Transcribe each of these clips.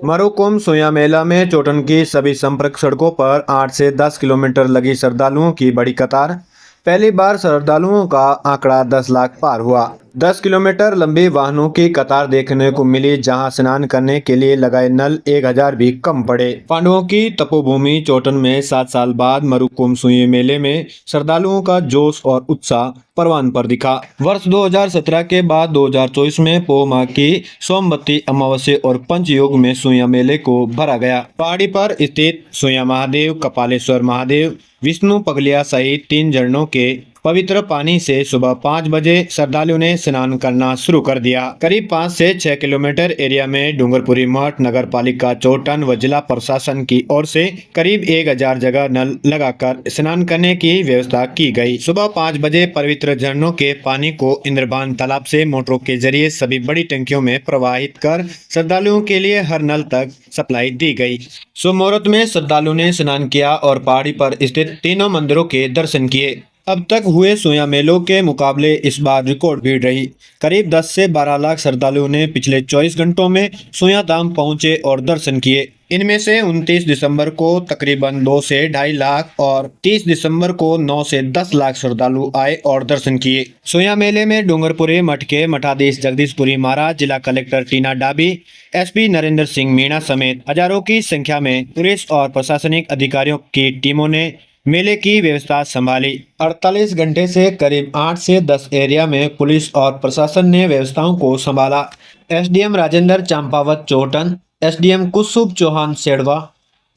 मरुकुम सोया मेला में चोटन की सभी संपर्क सड़कों पर 8 से 10 किलोमीटर लगी श्रद्धालुओं की बड़ी कतार। पहली बार श्रद्धालुओं का आंकड़ा 10 लाख पार हुआ। 10 किलोमीटर लंबी वाहनों की कतार देखने को मिली, जहां स्नान करने के लिए लगाए नल 1000 भी कम पड़े। पांडवों की तपोभूमि चोटन में 7 साल बाद मरुकुम सोया मेले में श्रद्धालुओं का जोश और उत्साह परवान पर दिखा। वर्ष 2017 के बाद 2024 में पो माह की सोमवती अमावस्या और पंचयोग में सोया मेले को भरा गया। पहाड़ी पर स्थित सोया महादेव, कपालेश्वर महादेव, विष्णु पगलिया सहित 3 झरनों के पवित्र पानी से सुबह 5 बजे श्रद्धालुओं ने स्नान करना शुरू कर दिया। करीब 5 से 6 किलोमीटर एरिया में डूंगरपुरी मठ, नगर पालिका चोटन व जिला प्रशासन की ओर से करीब 1000 जगह नल लगाकर स्नान करने की व्यवस्था की गई। सुबह 5 बजे पवित्र झरनों के पानी को इंद्रबान तालाब से मोटरों के जरिए सभी बड़ी टंकियों में प्रवाहित कर श्रद्धालुओं के लिए हर नल तक सप्लाई दी गई। शुभ मुहूर्त में श्रद्धालुओं ने स्नान किया और पहाड़ी पर स्थित तीनों मंदिरों के दर्शन किए। अब तक हुए सोया मेलों के मुकाबले इस बार रिकॉर्ड भीड़ रही। करीब 10 से 12 लाख श्रद्धालुओं ने पिछले 24 घंटों में सोया धाम पहुंचे और दर्शन किए। इनमें से 29 दिसंबर को तकरीबन 2 से 2.5 लाख और 30 दिसंबर को 9 से 10 लाख श्रद्धालु आए और दर्शन किए। सोया मेले में डूंगरपुरी मठ के मठाधीश जगदीशपुरी महाराज, जिला कलेक्टर टीना डाबी, एसपी नरेंद्र सिंह मीणा समेत हजारों की संख्या में पुलिस और प्रशासनिक अधिकारियों की टीमों ने मेले की व्यवस्था संभाली। 48 घंटे से करीब 8 से 10 एरिया में पुलिस और प्रशासन ने व्यवस्थाओं को संभाला। SDM Rajendra Champawat Chotan, SDM Kusum Chauhan Sedwa,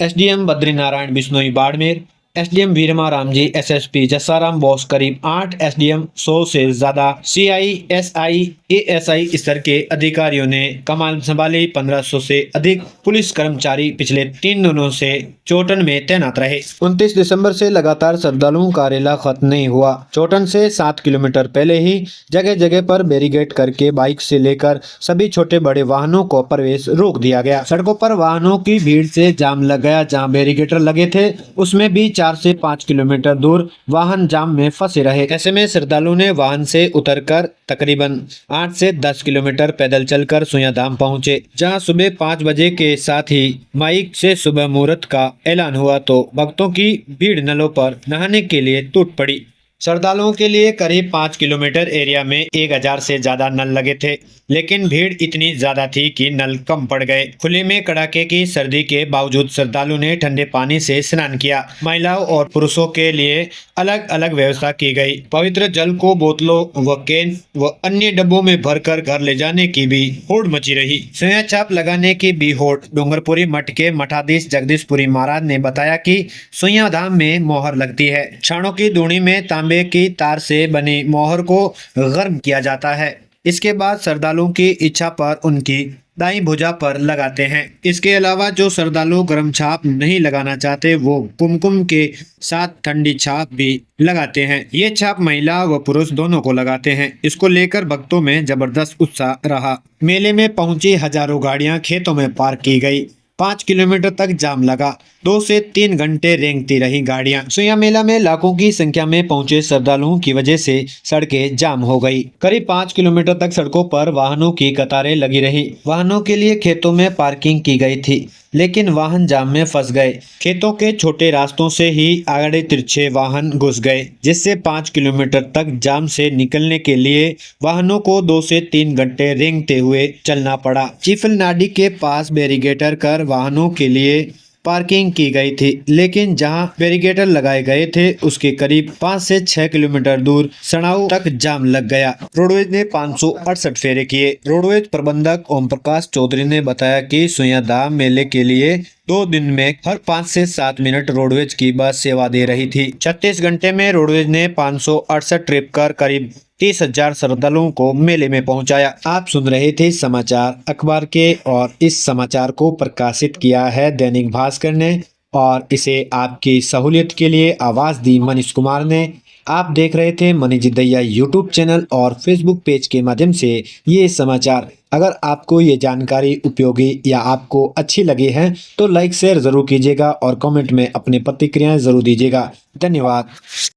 SDM Badrinarayan Bishnoi Barmer, SDM Veerma Ramji, SSP Jasaram Bose, करीब 8 एसडीएम, 100 से ज्यादा सीआई, एसआई, एएसआई स्तर के अधिकारियों ने कमान संभाली। 1500 से अधिक पुलिस कर्मचारी पिछले 3 दिनों से चोटन में तैनात रहे। 29 दिसंबर से लगातार श्रद्धालुओं का रेला खत्म नहीं हुआ। चोटन से 7 किलोमीटर पहले ही जगह जगह पर बैरिकेड करके बाइक से लेकर सभी छोटे बड़े वाहनों को प्रवेश रोक दिया गया। सड़कों पर वाहनों की भीड़ से जाम लग गया। जहां बैरिकेटर लगे थे उसमें भी 4 से 5 किलोमीटर दूर वाहन जाम में फंसे रहे। ऐसे में श्रद्धालुओं ने वाहन से उतरकर तकरीबन 8 से 10 किलोमीटर पैदल चलकर सोया धाम पहुंचे। जहां सुबह 5 बजे के साथ ही माइक से शुभ मुहूर्त का ऐलान हुआ तो भक्तों की भीड़ नलों पर नहाने के लिए टूट पड़ी। श्रद्धालुओं के लिए करीब 5 किलोमीटर एरिया में 1000 से ज्यादा नल लगे थे, लेकिन भीड़ इतनी ज्यादा थी कि नल कम पड़ गए। खुले में कड़ाके की सर्दी के बावजूद श्रद्धालुओं ने ठंडे पानी से स्नान किया। महिलाओं और पुरुषों के लिए अलग अलग व्यवस्था की गई। पवित्र जल को बोतलों व कैन व अन्य डब्बों में भरकर घर ले जाने की भी होड़ मची रही। सोया छाप लगाने की भी होड़। डूंगरपुरी मठ के मठाधीश जगदीशपुरी महाराज ने बताया कि सोया धाम में मोहर लगती है। छाणों की दूनी में तांबे की तार से बनी मोहर को गर्म किया जाता है। इसके बाद श्रद्धालुओं की इच्छा पर उनकी दाईं भुजा पर लगाते हैं। इसके अलावा जो श्रद्धालु गर्म छाप नहीं लगाना चाहते वो कुमकुम के साथ ठंडी छाप भी लगाते हैं। ये छाप महिला व पुरुष दोनों को लगाते हैं। इसको लेकर भक्तों में जबरदस्त उत्साह रहा। मेले में पहुंची हजारों गाड़ियां खेतों में पार्क की गई। 5 किलोमीटर तक जाम लगा। 2 से 3 घंटे रेंगती रही गाड़ियां। सोया मेला में लाखों की संख्या में पहुंचे श्रद्धालुओं की वजह से सड़कें जाम हो गई। करीब 5 किलोमीटर तक सड़कों पर वाहनों की कतारें लगी रही। वाहनों के लिए खेतों में पार्किंग की गई थी, लेकिन वाहन जाम में फंस गए। खेतों के छोटे रास्तों से ही आड़े तिरछे वाहन घुस गए, जिससे 5 किलोमीटर तक जाम से निकलने के लिए वाहनों को 2 से 3 घंटे रेंगते हुए चलना पड़ा। चीफल नाडी के पास बैरिकेटर कर वाहनों के लिए पार्किंग की गई थी, लेकिन जहां बैरिकेटर लगाए गए थे उसके करीब 5 से 6 किलोमीटर दूर सड़ाऊ तक जाम लग गया। रोडवेज ने 568 फेरे किए। रोडवेज प्रबंधक ओम प्रकाश चौधरी ने बताया कि सोया धाम मेले के लिए 2 दिन में हर 5 से 7 मिनट रोडवेज की बस सेवा दे रही थी। 36 घंटे में रोडवेज ने 568 ट्रिप कर करीब 30,000 श्रद्धालुओं को मेले में पहुंचाया। आप सुन रहे थे समाचार अखबार के, और इस समाचार को प्रकाशित किया है दैनिक भास्कर ने, और इसे आपकी सहूलियत के लिए आवाज दी मनीष कुमार ने। आप देख रहे थे मनीष दैया यूट्यूब चैनल और फेसबुक पेज के माध्यम से ये समाचार। अगर आपको ये जानकारी उपयोगी या आपको अच्छी लगी है तो लाइक शेयर जरूर कीजिएगा और कमेंट में अपनी प्रतिक्रियाएं जरूर दीजिएगा। धन्यवाद।